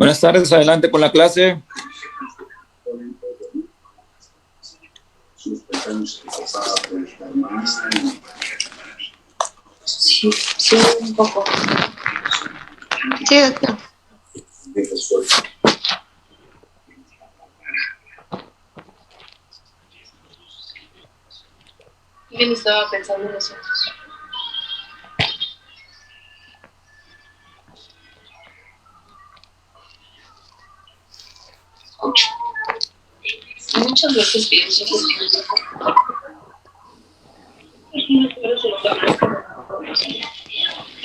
Buenas tardes, adelante con la clase. Sí, sí, un poco. Sí, doctor. Bien, estaba pensando en eso. Muchas veces pienso que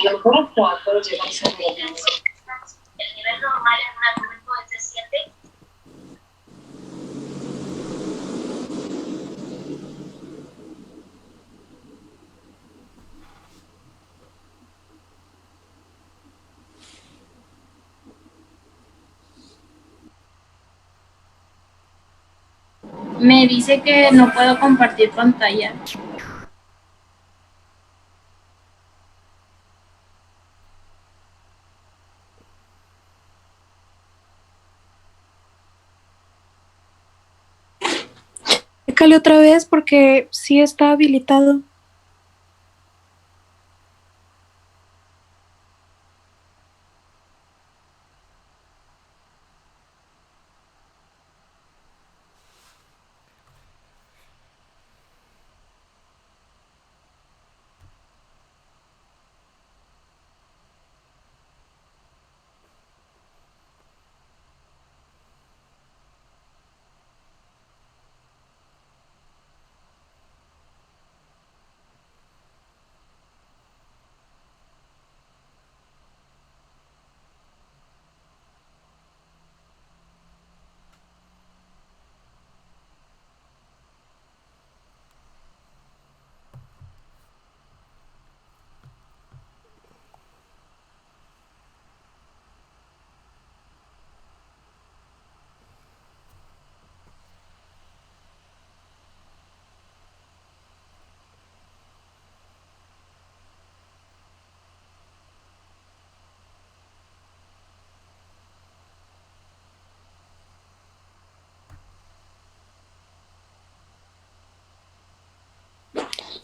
a lo mejor hasta puedo llegar a ser bien. El nivel normal en un argumento es de 7. Me dice que no puedo compartir pantalla. Chécale otra vez porque sí está habilitado.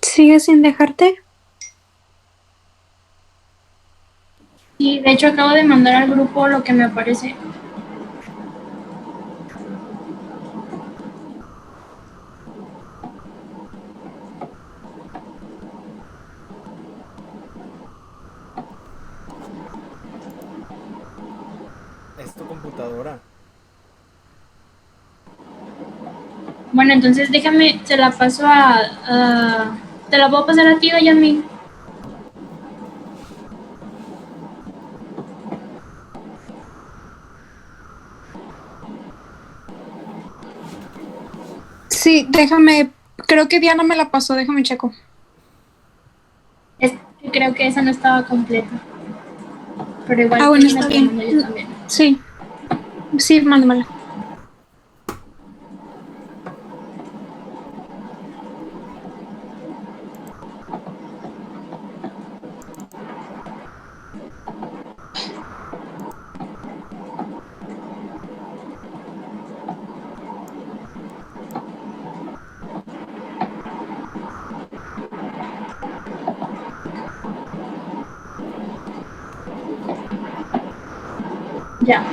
¿Sigue sin dejarte? Sí, de hecho acabo de mandar al grupo lo que me aparece. Es tu computadora. Bueno, entonces déjame, se la paso ¿te la puedo pasar a ti o ya a mí? Sí, déjame. Creo que Diana me la pasó, déjame checo. Es que creo que esa no estaba completa. Pero igual Bueno, está bien. yo también. Sí, sí, mándamela. Ya.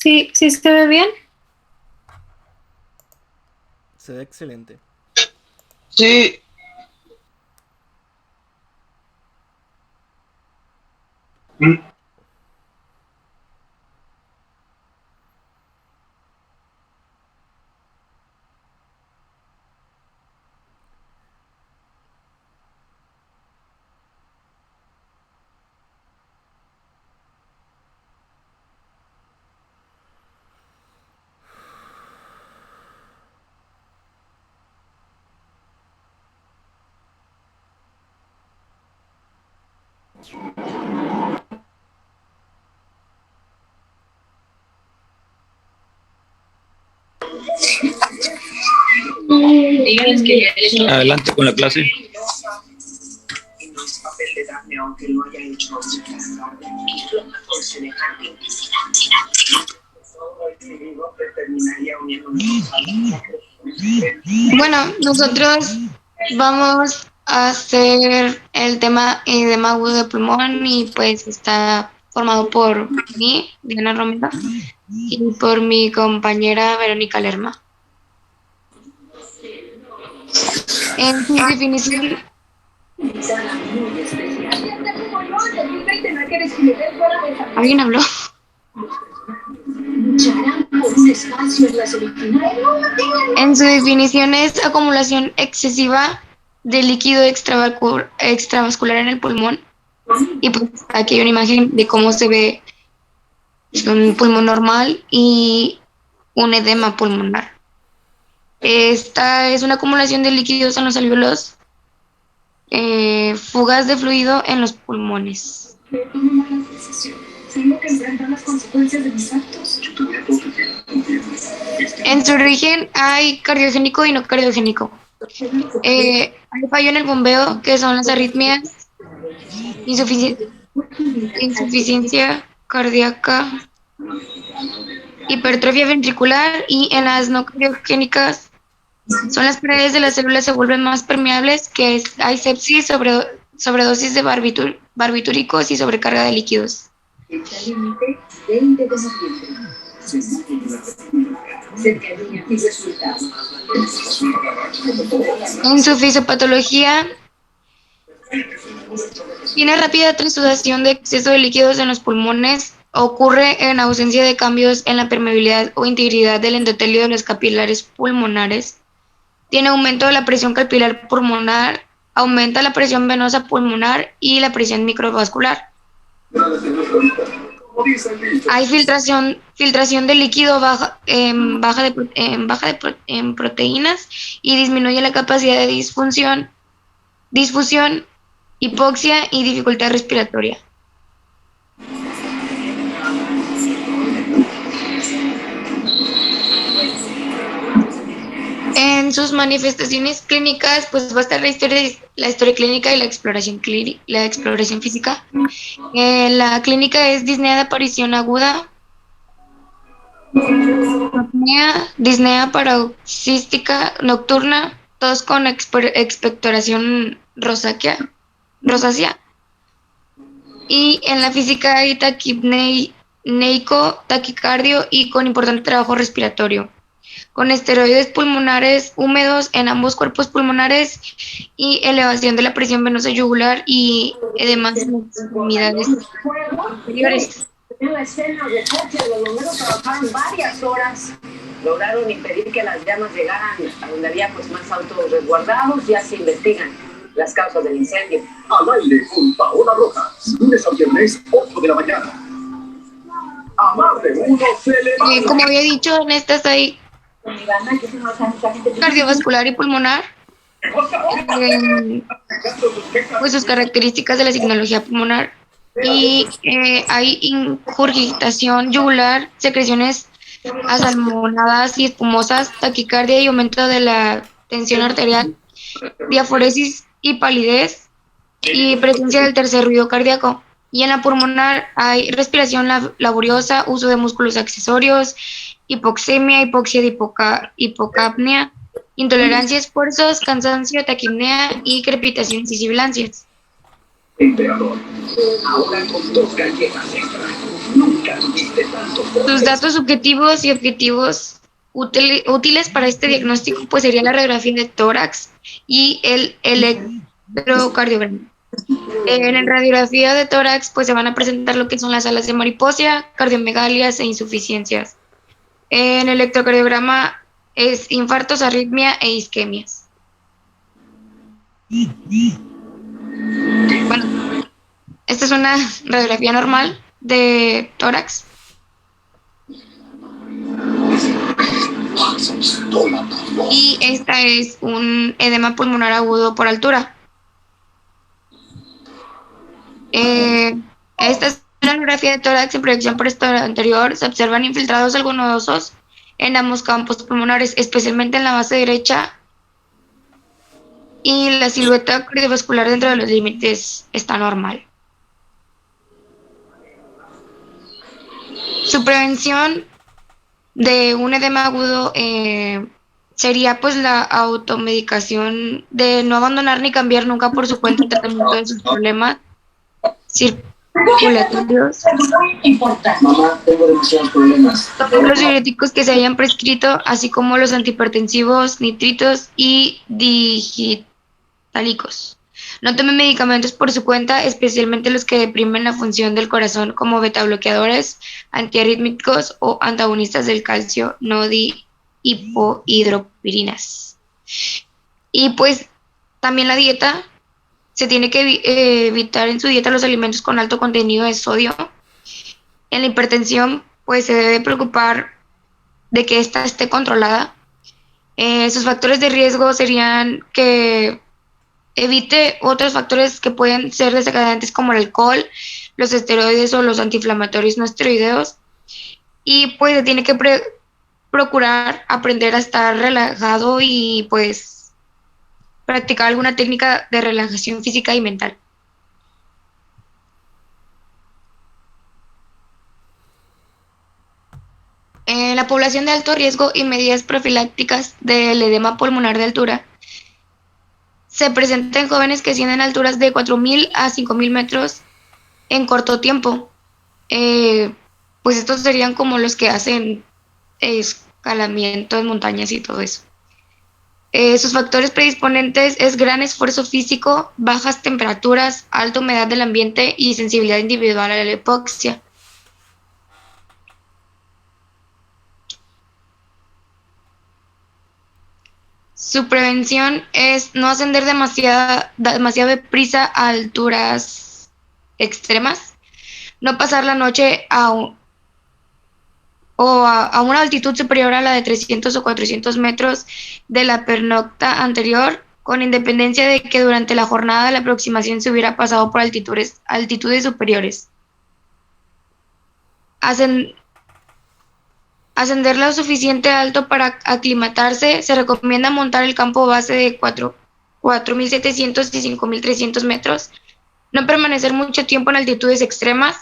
Sí, sí se ve bien. Se ve excelente. Sí. Díganles que ya he hecho. Adelante con la clase. Bueno, nosotros vamos a hacer el tema edema agudo de pulmón y pues está formado por mí, Diana Romero, y por mi compañera Verónica Lerma. En su definición, ¿alguien habló? En su definición es acumulación excesiva de líquido extravascular en el pulmón. Y pues aquí hay una imagen de cómo se ve un pulmón normal y un edema pulmonar. Esta es una acumulación de líquidos en los alvéolos, fugas de fluido en los pulmones. Tengo que enfrentar las consecuencias de mis actos. En su origen hay cardiogénico y no cardiogénico. Hay fallo en el bombeo, que son las arritmias, insuficiencia cardíaca, hipertrofia ventricular, y en las no cardiogénicas son las paredes de las células se vuelven más permeables, hay sepsis, sobredosis de barbitúricos y sobrecarga de líquidos. En su fisiopatología tiene rápida transudación de exceso de líquidos en los pulmones, ocurre en ausencia de cambios en la permeabilidad o integridad del endotelio de los capilares pulmonares, tiene aumento de la presión capilar pulmonar, aumenta la presión venosa pulmonar y la presión microvascular. Hay filtración de líquido baja en proteínas y disminuye la capacidad de disfusión, hipoxia y dificultad respiratoria. En sus manifestaciones clínicas, pues va a estar la historia clínica y la exploración física. La clínica es disnea de aparición aguda, disnea paroxística nocturna, tos con expectoración rosácea. Y en la física hay taquipneico, taquicardio y con importante trabajo respiratorio, con esteroides pulmonares húmedos en ambos cuerpos pulmonares y elevación de la presión venosa yugular y edemas en las extremidades inferiores. En la escena de coche, los bomberos trabajaron varias horas, lograron impedir que las llamas llegaran a donde había pues más autos resguardados. Ya se investigan las causas del incendio. Al aire con Paola Rojas, lunes a viernes, 8 de la mañana. A más de uno se levanta. Como había dicho, en estas hay cardiovascular y pulmonar, pues sus características de la signología pulmonar, y hay ingurgitación yugular, secreciones asalmonadas y espumosas, taquicardia y aumento de la tensión arterial, diaforesis y palidez, y presencia del tercer ruido cardíaco. Y en la pulmonar hay respiración laboriosa, uso de músculos accesorios, hipoxemia, hipoxia de hipocapnia, intolerancia a esfuerzos, cansancio, taquipnea y crepitaciones y sibilancias. Emperador, ahora con 2 galletas extra. Nunca Sus datos subjetivos y objetivos útiles para este diagnóstico pues sería la radiografía de tórax y el electrocardiograma. En la radiografía de tórax pues se van a presentar lo que son las alas de mariposa, cardiomegalias e insuficiencias. En el electrocardiograma es infartos, arritmia e isquemias. Bueno, esta es una radiografía normal de tórax. Y esta es un edema pulmonar agudo por altura. Esta es una radiografía de tórax en proyección por esto anterior. Se observan infiltrados algo nodosos en ambos campos pulmonares, especialmente en la base derecha, y la silueta cardiovascular dentro de los límites está normal. Su prevención de un edema agudo sería pues la automedicación, de no abandonar ni cambiar nunca por su cuenta el tratamiento de sus problemas circulatorios. Mamá, tengo demasiados problemas. Todos los diuréticos que se hayan prescrito, así como los antihipertensivos, nitritos y digitálicos. No tome medicamentos por su cuenta, especialmente los que deprimen la función del corazón, como betabloqueadores, antiarrítmicos o antagonistas del calcio no hipohidropirinas. Y pues también la dieta. Se tiene que evitar en su dieta los alimentos con alto contenido de sodio. En la hipertensión, pues se debe preocupar de que ésta esté controlada. Sus factores de riesgo serían que evite otros factores que pueden ser desencadenantes como el alcohol, los esteroides o los antiinflamatorios no esteroideos. Y pues se tiene que procurar aprender a estar relajado y pues practicar alguna técnica de relajación física y mental. En la población de alto riesgo y medidas profilácticas del edema pulmonar de altura se presentan jóvenes que ascienden a alturas de 4.000 a 5.000 metros en corto tiempo. Pues estos serían como los que hacen escalamiento en montañas y todo eso. Sus factores predisponentes es gran esfuerzo físico, bajas temperaturas, alta humedad del ambiente y sensibilidad individual a la hipoxia. Su prevención es no ascender demasiado deprisa a alturas extremas, no pasar la noche a una altitud superior a la de 300 o 400 metros de la pernocta anterior, con independencia de que durante la jornada la aproximación se hubiera pasado por altitudes superiores. Ascender lo suficiente alto para aclimatarse. Se recomienda montar el campo base de 4.700 y 5.300 metros. No permanecer mucho tiempo en altitudes extremas.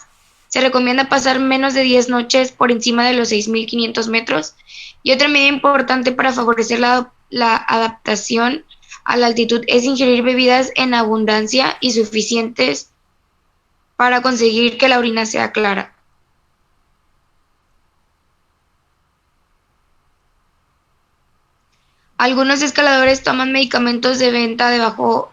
Se recomienda pasar menos de 10 noches por encima de los 6.500 metros. Y otra medida importante para favorecer la adaptación a la altitud es ingerir bebidas en abundancia y suficientes para conseguir que la orina sea clara. Algunos escaladores toman medicamentos de venta de bajo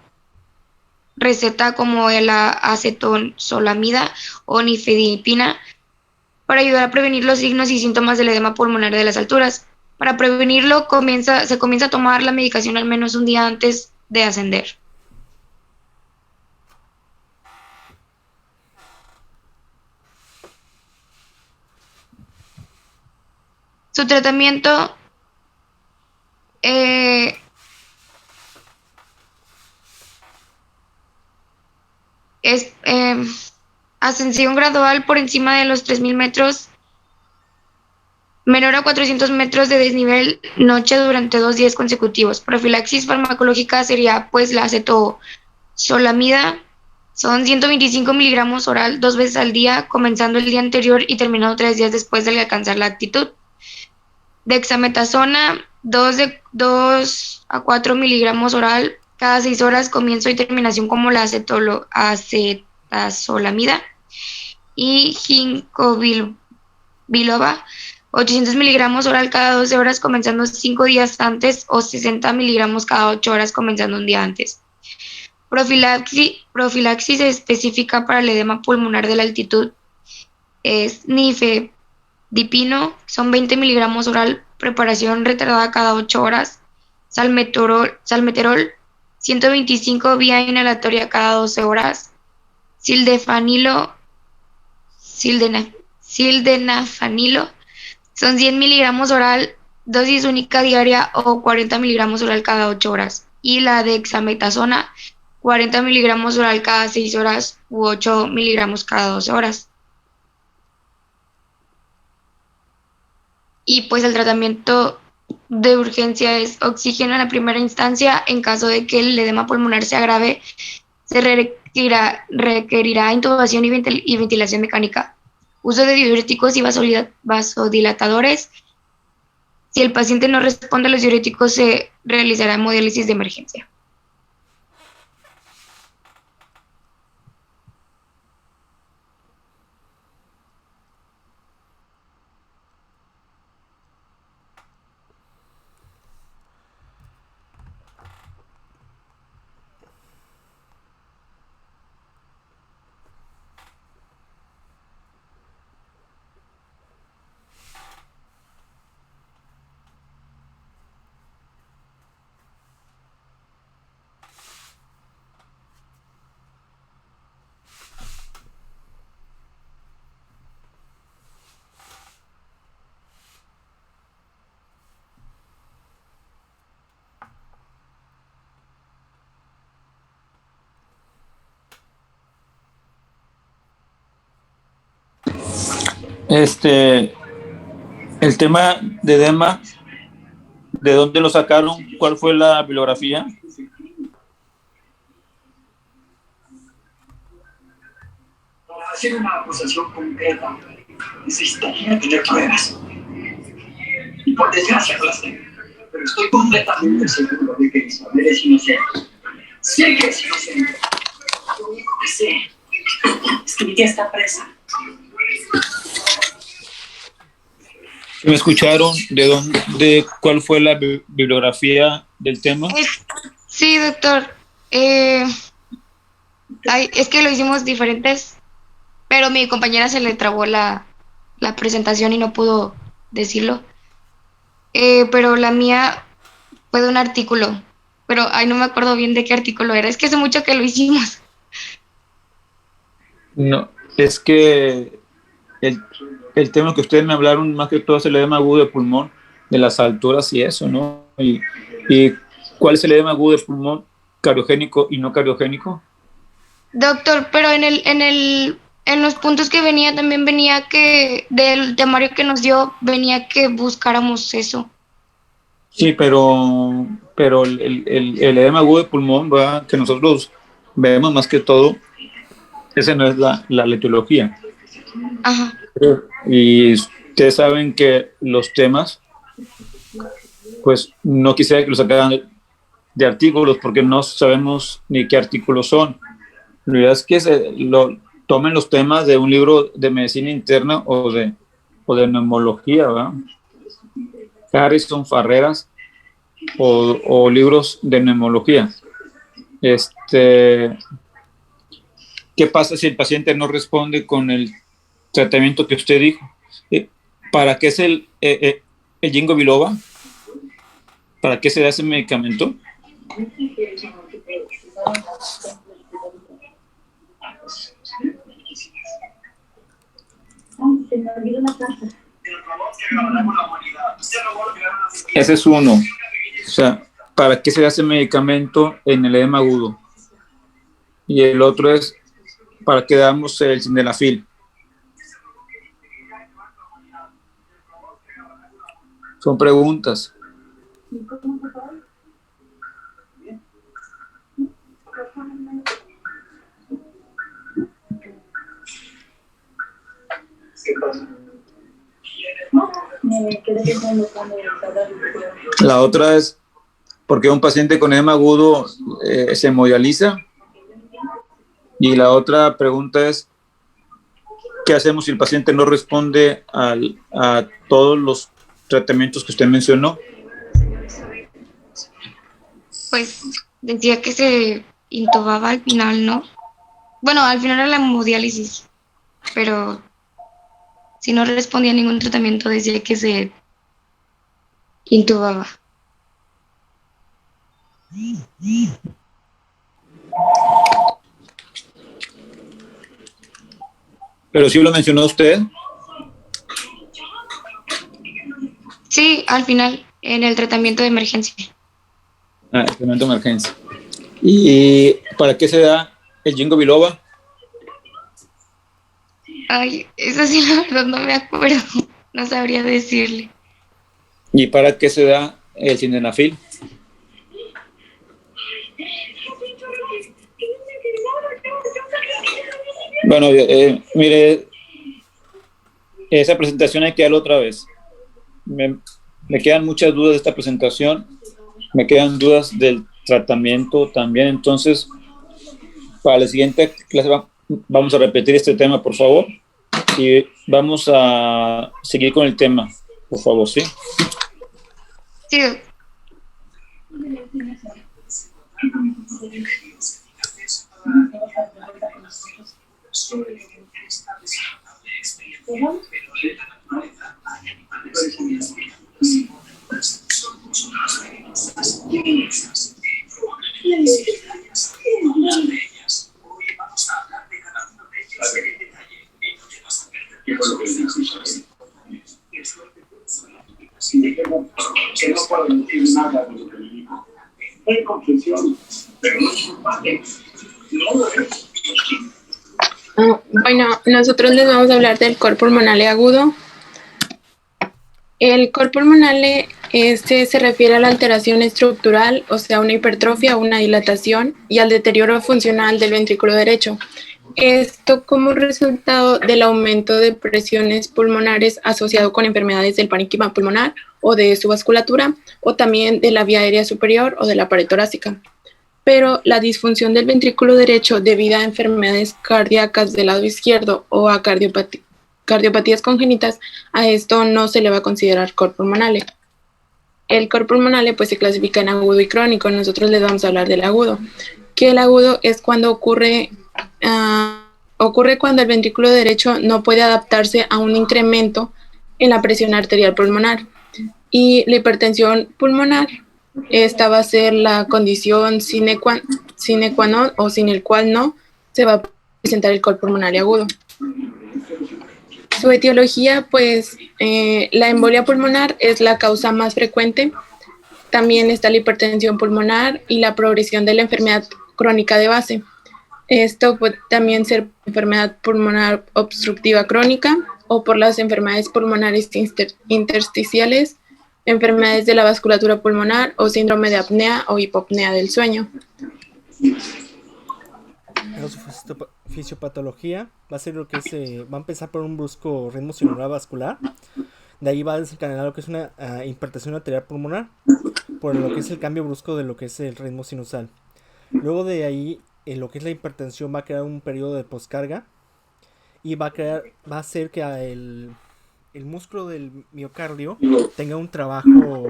receta como la acetonsolamida o nifedipina para ayudar a prevenir los signos y síntomas del edema pulmonar de las alturas. Para prevenirlo se comienza a tomar la medicación al menos un día antes de ascender. Su tratamiento es ascensión gradual por encima de los 3.000 metros, menor a 400 metros de desnivel noche durante 2 días consecutivos. Profilaxis farmacológica sería pues la acetosolamida, son 125 miligramos oral 2 veces al día, comenzando el día anterior y terminando 3 días después de alcanzar la altitud. Dexametasona, 2 a 4 miligramos oral cada 6 horas, comienzo y terminación como la acetazolamida. Y biloba, 800 miligramos oral cada 12 horas comenzando 5 días antes o 60 miligramos cada 8 horas comenzando un día antes. Profilaxis específica para el edema pulmonar de la altitud es nifedipino, son 20 miligramos oral, preparación retardada cada 8 horas, salmeterol 125 vía inhalatoria cada 12 horas, sildenafanilo, son 100 miligramos oral, dosis única diaria o 40 miligramos oral cada 8 horas, y la dexametasona, 40 miligramos oral cada 6 horas u 8 miligramos cada 12 horas. Y pues el tratamiento de urgencia es oxígeno en la primera instancia. En caso de que el edema pulmonar se agrave, se requerirá intubación y ventilación mecánica. Uso de diuréticos y vasodilatadores. Si el paciente no responde a los diuréticos, se realizará hemodiálisis de emergencia. El tema de edema, ¿de dónde lo sacaron? ¿Cuál fue la bibliografía? Para hacer una acusación concreta, necesitaría tener pruebas. Y por desgracia no las tengo. Pero estoy completamente seguro de que Isabel es inocente. Sé que es inocente. Lo único que sé es que mi tía está presa. ¿Me escucharon? ¿Cuál fue la bibliografía del tema? Sí, doctor. Es que lo hicimos diferentes, pero mi compañera se le trabó la presentación y no pudo decirlo. Pero la mía fue de un artículo, pero no me acuerdo bien de qué artículo era. Es que hace mucho que lo hicimos. No, es que el tema que ustedes me hablaron más que todo es el edema agudo de pulmón, de las alturas y eso, ¿no? Y ¿cuál es el edema agudo de pulmón? ¿Cariogénico y no cariogénico? Doctor, pero en los puntos que venía, también venía que del temario que nos dio, venía que buscáramos eso. Sí, pero el edema agudo de pulmón, ¿verdad? Que nosotros vemos más que todo, esa no es la etiología. Ajá. Y ustedes saben que los temas, pues no quisiera que los sacaran de artículos porque no sabemos ni qué artículos son. La idea es que tomen los temas de un libro de medicina interna o de neumología, ¿verdad? Harrison, Farreras o libros de neumología. ¿Qué pasa si el paciente no responde con el tratamiento que usted dijo? ¿Para qué es el ginkgo biloba? ¿Para qué se da ese medicamento? Ese es uno. O sea, ¿para qué se da ese medicamento en el edema agudo? Y el otro es, ¿para qué damos el sildenafil? Son preguntas. La otra es, ¿por qué un paciente con edema agudo se hemodializa? Y la otra pregunta es, ¿qué hacemos si el paciente no responde a todos los tratamientos que usted mencionó? Pues decía que se intubaba al final, ¿no? Bueno, al final era la hemodiálisis, pero si no respondía a ningún tratamiento decía que se intubaba. Pero sí lo mencionó usted. Sí, al final, en el tratamiento de emergencia. Ah, el tratamiento de emergencia. ¿Y para qué se da el ginkgo biloba? Ay, eso sí, la verdad no me acuerdo. No sabría decirle. ¿Y para qué se da el sildenafil? Bueno, mire, esa presentación hay que darla otra vez. Me quedan muchas dudas de esta presentación, me quedan dudas del tratamiento también, entonces para la siguiente clase vamos a repetir este tema, por favor, y vamos a seguir con el tema, por favor, ¿sí? Sí. Que no puedo decir nada de lo que le digo. Hay confesión, pero no es culpable. No lo es. Bueno, nosotros les vamos a hablar del cor pulmonale agudo. El cor pulmonale se refiere a la alteración estructural, o sea, una hipertrofia, una dilatación y al deterioro funcional del ventrículo derecho. Esto como resultado del aumento de presiones pulmonares asociado con enfermedades del parénquima pulmonar o de su vasculatura, o también de la vía aérea superior o de la pared torácica. Pero la disfunción del ventrículo derecho debido a enfermedades cardíacas del lado izquierdo o a cardiopatías congénitas, a esto no se le va a considerar cor pulmonale. El cor pulmonale pues se clasifica en agudo y crónico. Nosotros les vamos a hablar del agudo, que el agudo es cuando ocurre cuando el ventrículo derecho no puede adaptarse a un incremento en la presión arterial pulmonar. Y la hipertensión pulmonar, esta va a ser la condición sine qua non o sin el cual no se va a presentar el cor pulmonale agudo. Su etiología, pues la embolia pulmonar es la causa más frecuente. También está la hipertensión pulmonar y la progresión de la enfermedad crónica de base. Esto puede también ser enfermedad pulmonar obstructiva crónica o por las enfermedades pulmonares intersticiales, enfermedades de la vasculatura pulmonar o síndrome de apnea o hipopnea del sueño. Su fisiopatología va a ser lo que va a empezar por un brusco ritmo sinusal vascular. De ahí va a desencadenar lo que es una hipertensión arterial pulmonar por lo que es el cambio brusco de lo que es el ritmo sinusal. Luego de ahí, lo que es la hipertensión va a crear un periodo de poscarga y va a hacer que el músculo del miocardio tenga un trabajo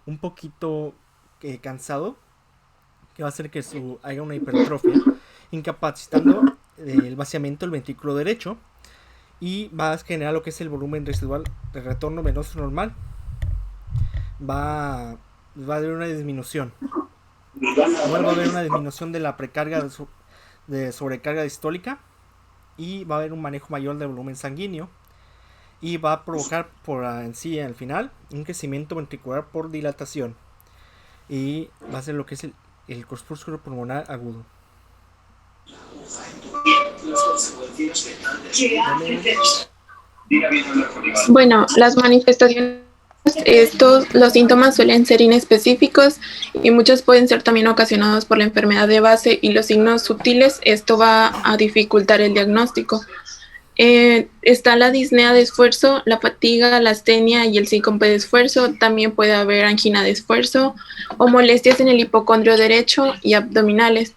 un poquito cansado, que va a hacer que haya una hipertrofia, incapacitando el vaciamiento del ventrículo derecho y va a generar lo que es el volumen residual de retorno venoso normal. Va a haber una disminución. Igual va a haber una disminución de la precarga de sobrecarga distólica y va a haber un manejo mayor del volumen sanguíneo y va a provocar en sí al final un crecimiento ventricular por dilatación y va a ser lo que es el corpúsculo pulmonar agudo. Bueno, las manifestaciones, los síntomas suelen ser inespecíficos y muchos pueden ser también ocasionados por la enfermedad de base y los signos sutiles. Esto va a dificultar el diagnóstico. Está la disnea de esfuerzo, la fatiga, la astenia y el síncope de esfuerzo. También puede haber angina de esfuerzo o molestias en el hipocondrio derecho y abdominales.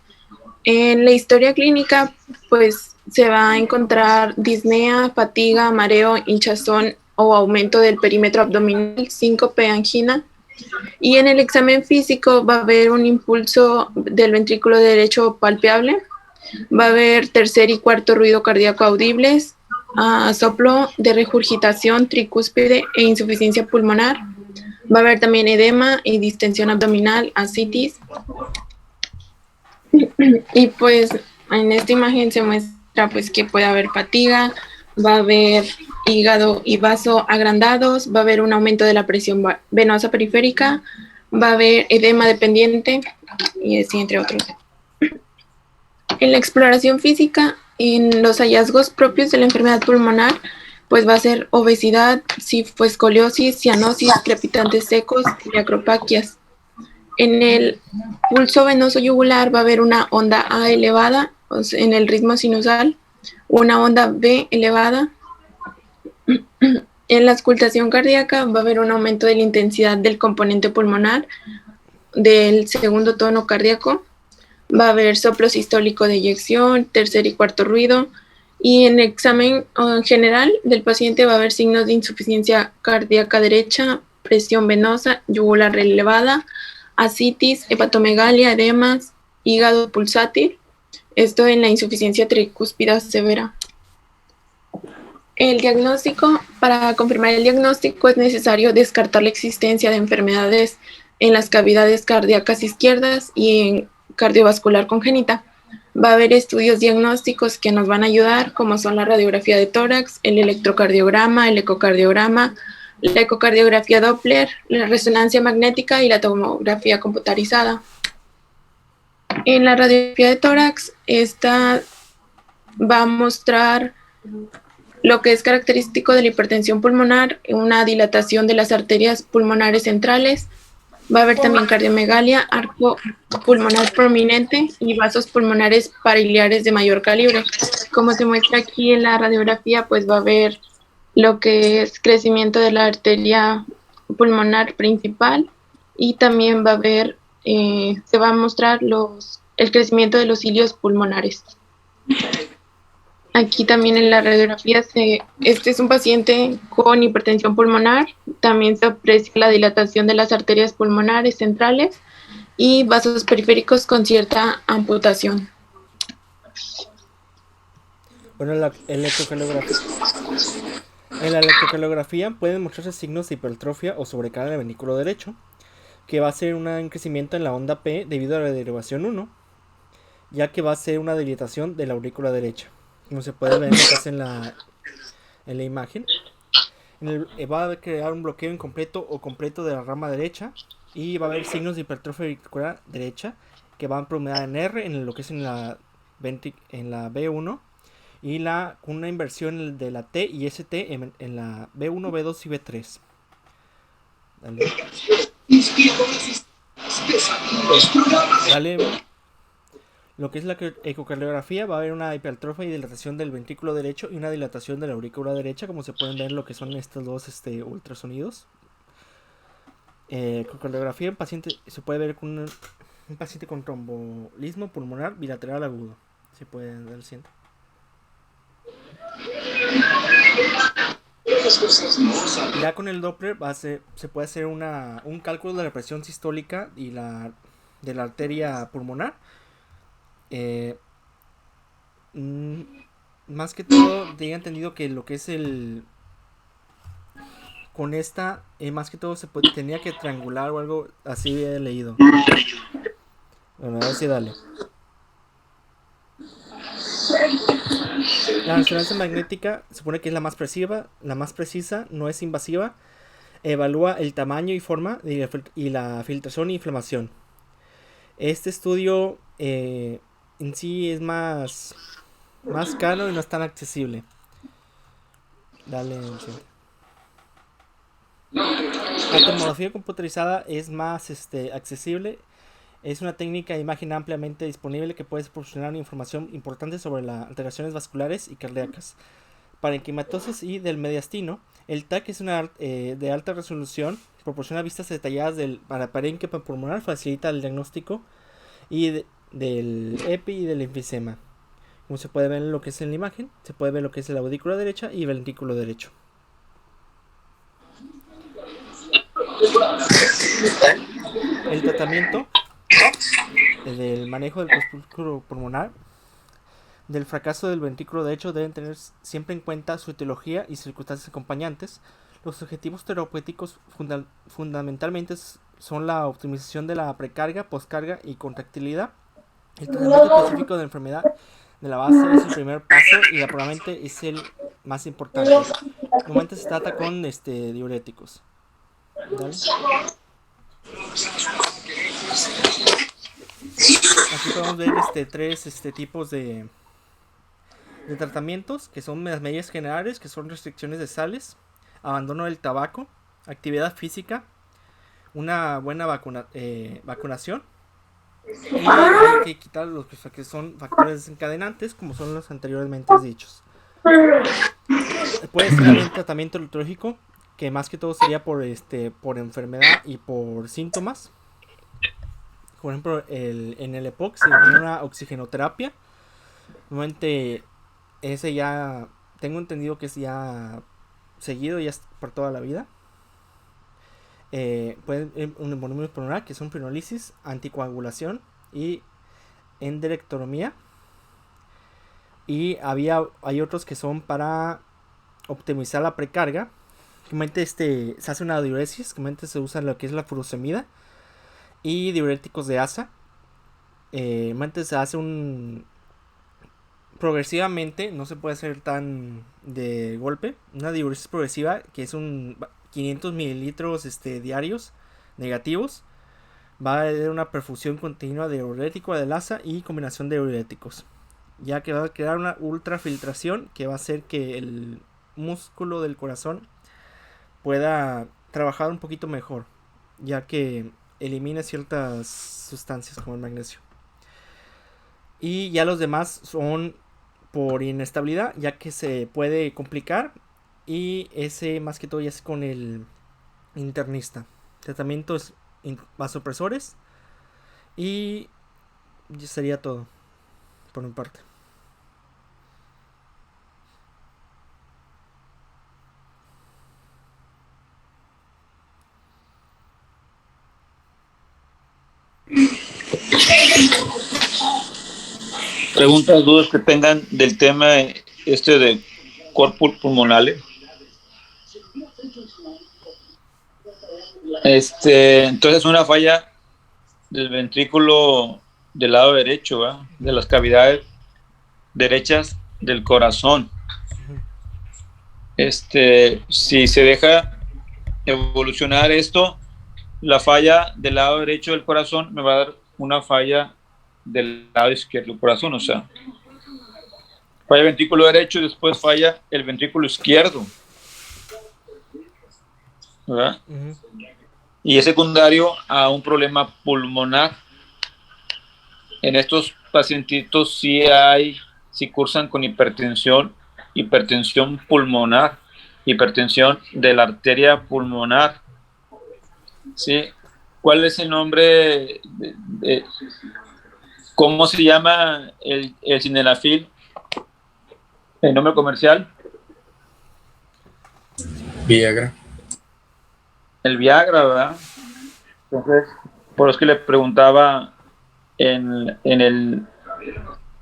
En la historia clínica, pues se va a encontrar disnea, fatiga, mareo, hinchazón o aumento del perímetro abdominal, síncope, angina. Y en el examen físico va a haber un impulso del ventrículo derecho palpable, va a haber tercer y cuarto ruido cardíaco audibles, soplo de regurgitación tricúspide e insuficiencia pulmonar. Va a haber también edema y distensión abdominal, ascitis. Y pues en esta imagen se muestra pues que puede haber fatiga, va a haber hígado y vaso agrandados, va a haber un aumento de la presión venosa periférica, va a haber edema dependiente y así entre otros. En la exploración física, en los hallazgos propios de la enfermedad pulmonar, pues va a ser obesidad, escoliosis, cianosis, crepitantes secos y acropaquias. En el pulso venoso yugular va a haber una onda A elevada, o sea, en el ritmo sinusal, una onda B elevada. En la auscultación cardíaca va a haber un aumento de la intensidad del componente pulmonar del segundo tono cardíaco. Va a haber soplo sistólico de eyección, tercer y cuarto ruido. Y en el examen general del paciente va a haber signos de insuficiencia cardíaca derecha, presión venosa, yugular elevada, ascitis, hepatomegalia, edemas, hígado pulsátil. Esto en la insuficiencia tricúspida severa. El diagnóstico, para confirmar el diagnóstico es necesario descartar la existencia de enfermedades en las cavidades cardíacas izquierdas y en cardiovascular congénita. Va a haber estudios diagnósticos que nos van a ayudar, como son la radiografía de tórax, el electrocardiograma, el ecocardiograma, la ecocardiografía Doppler, la resonancia magnética y la tomografía computarizada. En la radiografía de tórax, esta va a mostrar lo que es característico de la hipertensión pulmonar, una dilatación de las arterias pulmonares centrales. Va a haber también cardiomegalia, arco pulmonar prominente y vasos pulmonares pariliares de mayor calibre. Como se muestra aquí en la radiografía, pues va a haber lo que es crecimiento de la arteria pulmonar principal y también va a haber, se va a mostrar el crecimiento de los cilios pulmonares. Aquí también en la radiografía, este es un paciente con hipertensión pulmonar, también se aprecia la dilatación de las arterias pulmonares centrales y vasos periféricos con cierta amputación. Bueno, en la electrocardiografía pueden mostrarse signos de hipertrofia o sobrecarga en el ventrículo derecho, que va a ser un crecimiento en la onda P debido a la derivación 1, ya que va a ser una dilatación de la aurícula derecha. Como se puede ver en la imagen, va a crear un bloqueo incompleto o completo de la rama derecha y va a haber signos de hipertrofia auricular derecha que van a promediar en R en lo que es en la B1 y con una inversión de la T y ST en la B1, B2 y B3. Dale. Lo que es la ecocardiografía, va a haber una hipertrofia y dilatación del ventrículo derecho y una dilatación de la aurícula derecha, como se pueden ver lo que son estos dos ultrasonidos. Ecocardiografía en paciente se puede ver con un paciente con trombolismo pulmonar bilateral agudo. Se puede ver el siguiente. Ya con el Doppler se puede hacer un cálculo de la presión sistólica y de la arteria pulmonar. Más que todo, tenía entendido que lo que es con esta, más que todo tenía que triangular o algo así, he leído. Bueno, a ver si dale. La resonancia magnética se supone que es la más precisa, no es invasiva. Evalúa el tamaño y forma y la filtración e inflamación. Este estudio en sí es más caro y no es tan accesible. Dale. La tomografía computarizada es más accesible. Es una técnica de imagen ampliamente disponible que puede proporcionar información importante sobre las alteraciones vasculares y cardíacas. Para enquimatosis y del mediastino, el TAC es de alta resolución, proporciona vistas detalladas para parénquima pulmonar, facilita el diagnóstico y del EPI y del enfisema. Como se puede ver en lo que es en la imagen, se puede ver lo que es la aurícula derecha y el ventrículo derecho. El tratamiento del manejo del crepúsculo pulmonar del fracaso del ventrículo derecho deben tener siempre en cuenta su etiología y circunstancias acompañantes. Los objetivos terapéuticos fundamentalmente son la optimización de la precarga, poscarga y contractilidad. El tratamiento específico de la enfermedad de la base es el primer paso y probablemente es el más importante. Normalmente se trata con diuréticos. ¿Dale? Aquí podemos ver tres tipos de tratamientos, que son las medidas generales, que son restricciones de sales, abandono del tabaco, actividad física, una buena vacunación, y hay que quitar los que son factores desencadenantes, como son los anteriormente dichos. Puede ser también tratamiento litúrgico, que más que todo sería por enfermedad y por síntomas. Por ejemplo, en el EPOC se llama una oxigenoterapia. Normalmente ese ya tengo entendido que es ya seguido, ya es por toda la vida. Pueden un embolismo pulmonar, que son fibrólisis, anticoagulación y enderectomía. Y hay otros que son para optimizar la precarga. Normalmente se hace una diuresis, normalmente se usa lo que es la furosemida y diuréticos de asa. Normalmente se hace progresivamente, no se puede hacer tan de golpe. Una diuresis progresiva, que es 500 mililitros diarios negativos. Va a haber una perfusión continua de diurético de asa y combinación de diuréticos, ya que va a crear una ultrafiltración que va a hacer que el músculo del corazón pueda trabajar un poquito mejor, ya que elimina ciertas sustancias como el magnesio. Y ya los demás son por inestabilidad, ya que se puede complicar, y ese más que todo ya es con el internista. Tratamientos vasopresores, y ya sería todo por mi parte. Preguntas, dudas que tengan del tema de corpus pulmonale. Entonces una falla del ventrículo del lado derecho, ¿verdad? De las cavidades derechas del corazón. Si se deja evolucionar esto, la falla del lado derecho del corazón me va a dar una falla del lado izquierdo del corazón, o sea, falla el ventrículo derecho y después falla el ventrículo izquierdo, ¿verdad? Uh-huh. Y es secundario a un problema pulmonar. En estos pacientitos sí cursan con hipertensión pulmonar, hipertensión de la arteria pulmonar. ¿Sí? ¿Cuál es el nombre cómo se llama el sildenafil? ¿El nombre comercial? Viagra. El Viagra, ¿verdad? Entonces, por eso que le preguntaba en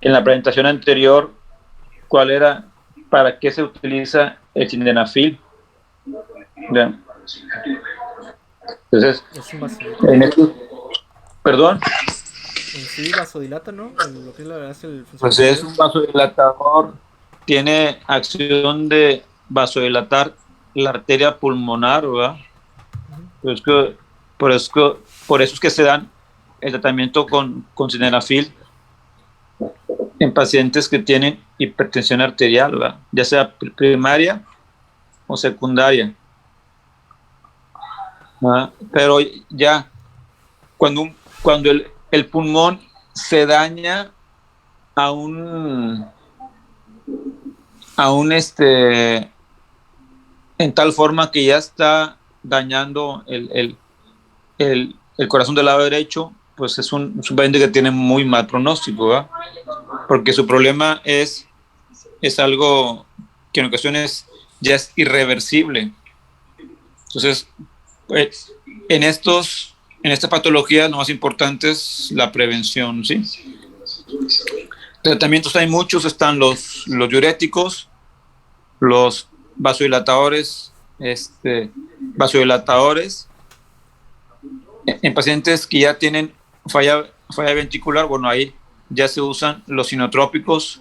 la presentación anterior cuál era, para qué se utiliza el sildenafil. ¿Bien? Entonces, en esto, perdón. Sí, vasodilata, ¿no? Lo que es pues es un vasodilatador, tiene acción de vasodilatar la arteria pulmonar, ¿verdad? Por eso es que se dan el tratamiento con sildenafil en pacientes que tienen hipertensión arterial, ¿verdad? Ya sea primaria o secundaria. ¿Verdad? Pero ya cuando el pulmón se daña a un en tal forma que ya está dañando el corazón del lado derecho, pues es un paciente que tiene muy mal pronóstico, ¿verdad? porque su problema es algo que en ocasiones ya es irreversible. Entonces, pues, en esta patología lo más importante es la prevención, ¿sí? Tratamientos hay muchos, están los diuréticos, los vasodilatadores, en pacientes que ya tienen falla ventricular, bueno, ahí ya se usan los inotrópicos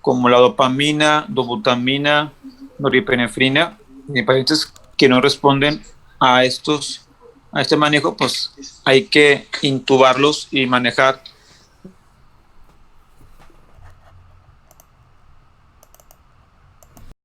como la dopamina, dobutamina, noripinefrina. Y en pacientes que no responden a este manejo, pues hay que intubarlos y manejar